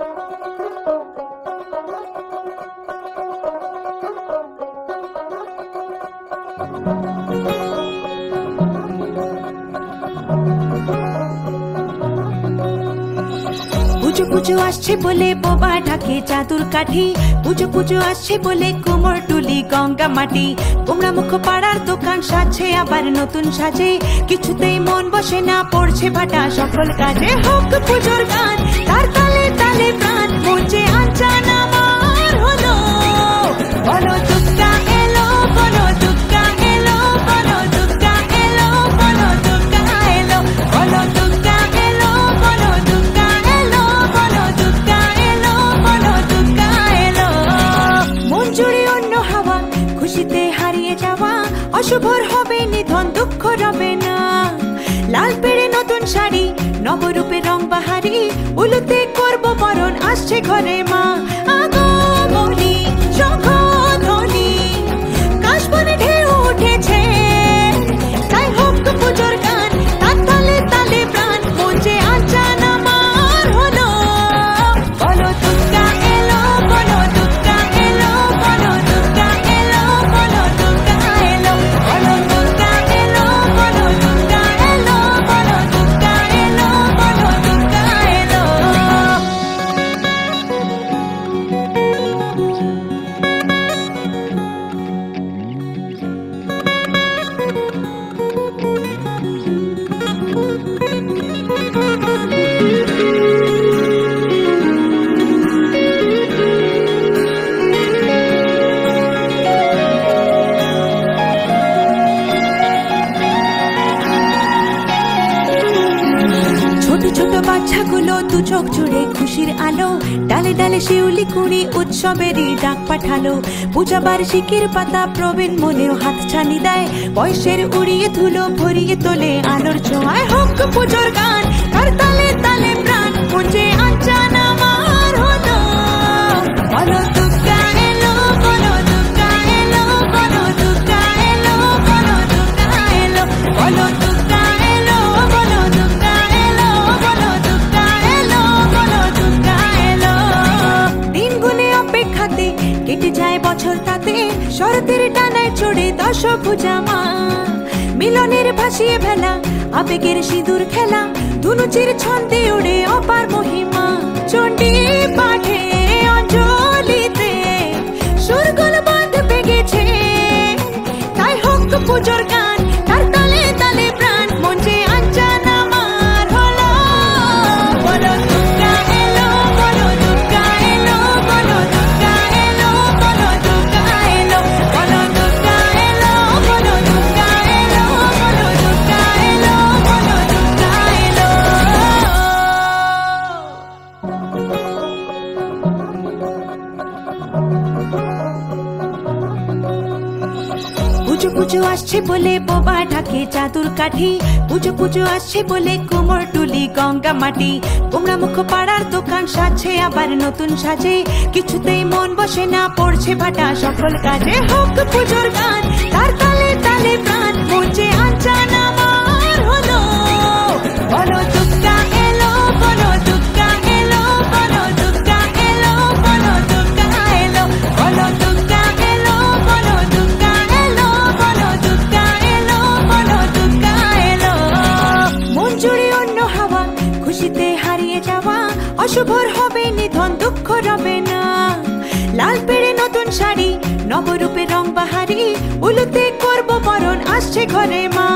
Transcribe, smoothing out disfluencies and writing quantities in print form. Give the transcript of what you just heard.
পুজো পুজো আসছে বলে বোবা ঢাকে চাদুর কাঠি, পুজো পুজো আসছে বলে কুমোর টুলি গঙ্গা মাটি। কুমড়া মুখ পাড়ার দোকান সাজছে আবার নতুন সাজে, কিছুতেই মন বসে না পড়ছে ভাটা সকল কাজে। হোক পুজোর গান তার তালে তালে প্রাণ, মঞ্চে আনচান আমার হলো। বলো দুর্গা এলো, বলো দুর্গা এলো, বলো দুর্গা এলো, বলো দুর্গা এলো, বলো দুর্গা এলো, বলো দুর্গা এলো, বলো দুর্গা এলো, বলো দুর্গা এলো। মন জুড়ে অন্য হাওয়া, খুশিতে হারিয়ে যাওয়া অশুভর হবে নিধন, দুঃখ রবে না। লাল পেড়ে নতুন শাড়ি, নবরূপে রং বাহারি, উলুতে করব বরণ, আসছে ঘরে মা। আগমনী শঙ্খধ্বনি, কাশবনে ঢেউ উঠেছে, তাই হোক পুজোর গান তার তালে তালে প্রাণ, মঞ্চে আনচান আমার হলো। বলো দুর্গা এলো, বলো দুর্গা এলো, বলো দুর্গা এলো, বলো দুর্গা এলো, বলো দুর্গা এলো, বলো দুর্গা এলো, বলো দুর্গা এলো, বলো দুর্গা এলো। ছোট ছোট বাচ্চাগুলো দু চোখ জুড়ে খুশির আলো, ডালে ডালে শিউলি কুড়ি উৎসবেরই ডাক পাঠালো। পূজা বার্ষিকীর পাতা প্রবীণ মনেও হাত ছানি দেয়, বয়সের উড়িয়ে ধুলো ভরিয়ে তোলে আলোর ছোঁয়ায়। হোক পুজোর গান তার তালে তালে প্রাণ, মঞ্চে আনচান আমার হলো। বলো দুর্গা এলো, বলো দুর্গা এলো, বলো দুর্গা এলো, বলো দুর্গা এলো, বলো দুর্গা এলো, বলো দুর্গা এলো, বলো দুর্গা এলো, বলো দুর্গা এলো। দিন গুনে অপেক্ষাতে কেটে যায় বছর তাতে, শরতের ডানায় চড়ে দশভুজা মা। মিলনের ভাসিয়ে ভেলা, আবেগের সিঁদুর খেলা, ধুনুচির ছন্দে ওড়ে অপার মহিমা। চণ্ডী পাঠে অঞ্জলিতে সুরগুল বাঁধবে গেছে, তাই হোক পুজোর গান তার তালে তালে প্রাণ, মঞ্চে আনচান আমার হলো। বলো দুর্গা এলো, বলো দুর্গা এলো, বলো দুর্গা এলো, বলো দুর্গা এলো, বলো দুর্গা এলো, বলো দুর্গা এলো, বলো দুর্গা এলো, বলো দুর্গা এলো। পুজো পুজো আসছে বলে বোবা ঢাকে চাদুর কাঠি, পুজো পুজো আসছে বলে কুমোর টুলি গঙ্গা মাটি। কুমড়া মুখ পাড়ার দোকান সাজছে আবার নতুন সাজে, কিছুতেই মন বসে না পড়ছে ভাটা সকল কাজে। হোক পুজোর গান তার তালে তালে প্রাণ, মঞ্চে আনচান আমার হলো। বলো দুর্গা এলো, বলো দুর্গা এলো, বলো দুর্গা এলো, বলো দুর্গা এলো, বলো দুর্গা এলো, বলো দুর্গা এলো, বলো দুর্গা এলো, বলো দুর্গা এলো। মন জুড়ে অন্য হাওয়া, খুশিতে হারিয়ে যাওয়া অশুভর হবে নিধন, দুঃখ রবে না। লাল পেড়ে নতুন শাড়ি, নবরূপে রং বাহারি, উলুতে করব বরণ, আসছে ঘরে মা।